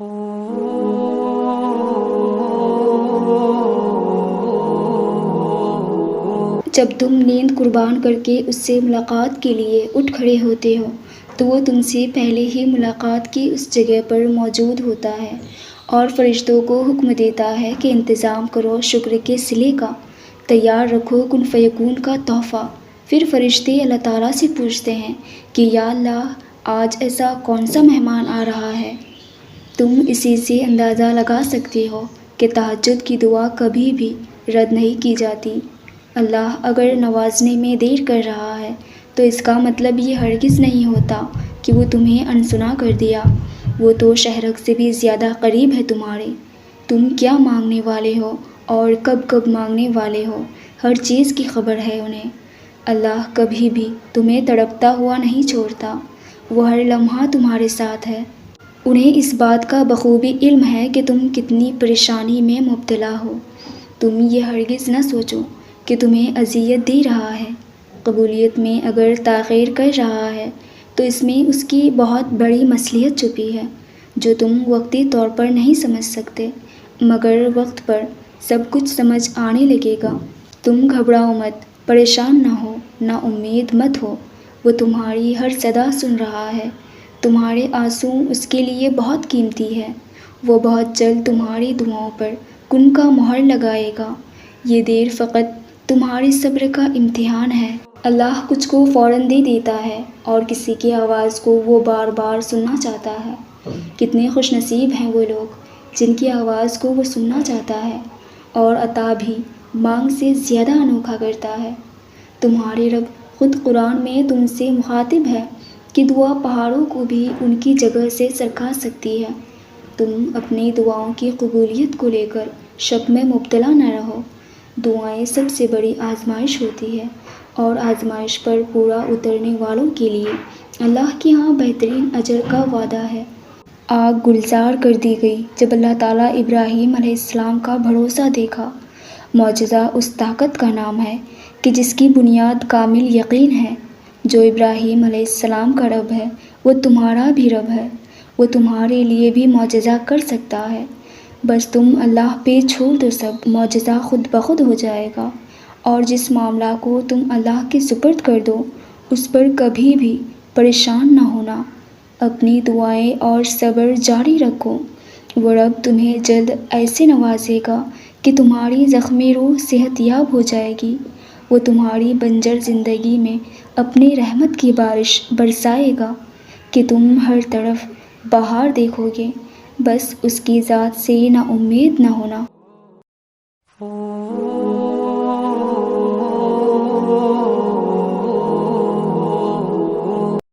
جب تم نیند قربان کر کے اس سے ملاقات کے لیے اٹھ کھڑے ہوتے ہو تو وہ تم سے پہلے ہی ملاقات کی اس جگہ پر موجود ہوتا ہے اور فرشتوں کو حکم دیتا ہے کہ انتظام کرو شکر کے صلے کا، تیار رکھو کن فیکون کا تحفہ۔ پھر فرشتے اللہ تعالیٰ سے پوچھتے ہیں کہ یا اللہ، آج ایسا کون سا مہمان آ رہا ہے؟ تم اسی سے اندازہ لگا سکتے ہو کہ تہجد کی دعا کبھی بھی رد نہیں کی جاتی۔ اللہ اگر نوازنے میں دیر کر رہا ہے تو اس کا مطلب یہ ہرگز نہیں ہوتا کہ وہ تمہیں انسنا کر دیا۔ وہ تو شہرک سے بھی زیادہ قریب ہے تمہارے۔ تم کیا مانگنے والے ہو اور کب کب مانگنے والے ہو، ہر چیز کی خبر ہے انہیں۔ اللہ کبھی بھی تمہیں تڑپتا ہوا نہیں چھوڑتا، وہ ہر لمحہ تمہارے ساتھ ہے۔ انہیں اس بات کا بخوبی علم ہے کہ تم کتنی پریشانی میں مبتلا ہو۔ تم یہ ہرگز نہ سوچو کہ تمہیں اذیت دے رہا ہے۔ قبولیت میں اگر تاخیر کر رہا ہے تو اس میں اس کی بہت بڑی مصلحت چھپی ہے جو تم وقتی طور پر نہیں سمجھ سکتے، مگر وقت پر سب کچھ سمجھ آنے لگے گا۔ تم گھبراؤ مت، پریشان نہ ہو، نا امید مت ہو۔ وہ تمہاری ہر صدا سن رہا ہے۔ تمہارے آنسو اس کے لیے بہت قیمتی ہے۔ وہ بہت جلد تمہاری دعاؤں پر کن کا مہر لگائے گا۔ یہ دیر فقط تمہارے صبر کا امتحان ہے۔ اللہ کچھ کو فوراً دے دیتا ہے اور کسی کی آواز کو وہ بار بار سننا چاہتا ہے۔ کتنے خوش نصیب ہیں وہ لوگ جن کی آواز کو وہ سننا چاہتا ہے اور عطا بھی مانگ سے زیادہ انوکھا کرتا ہے۔ تمہارے رب خود قرآن میں تم سے مخاطب ہے کہ دعا پہاڑوں کو بھی ان کی جگہ سے سرکا سکتی ہے۔ تم اپنی دعاؤں کی قبولیت کو لے کر شک میں مبتلا نہ رہو۔ دعائیں سب سے بڑی آزمائش ہوتی ہے اور آزمائش پر پورا اترنے والوں کے لیے اللہ کے ہاں بہترین اجر کا وعدہ ہے۔ آگ گلزار کر دی گئی جب اللہ تعالیٰ ابراہیم علیہ السلام کا بھروسہ دیکھا۔ معجزہ اس طاقت کا نام ہے کہ جس کی بنیاد کامل یقین ہے۔ جو ابراہیم علیہ السلام کا رب ہے وہ تمہارا بھی رب ہے۔ وہ تمہارے لیے بھی معجزہ کر سکتا ہے۔ بس تم اللہ پہ چھوڑ دو، سب معجزہ خود بخود ہو جائے گا۔ اور جس معاملہ کو تم اللہ کے سپرد کر دو اس پر کبھی بھی پریشان نہ ہونا۔ اپنی دعائیں اور صبر جاری رکھو۔ وہ رب تمہیں جلد ایسے نوازے گا کہ تمہاری زخمی روح صحت یاب ہو جائے گی۔ وہ تمہاری بنجر زندگی میں اپنی رحمت کی بارش برسائے گا کہ تم ہر طرف بہار دیکھو گے۔ بس اس کی ذات سے نا امید نہ ہونا۔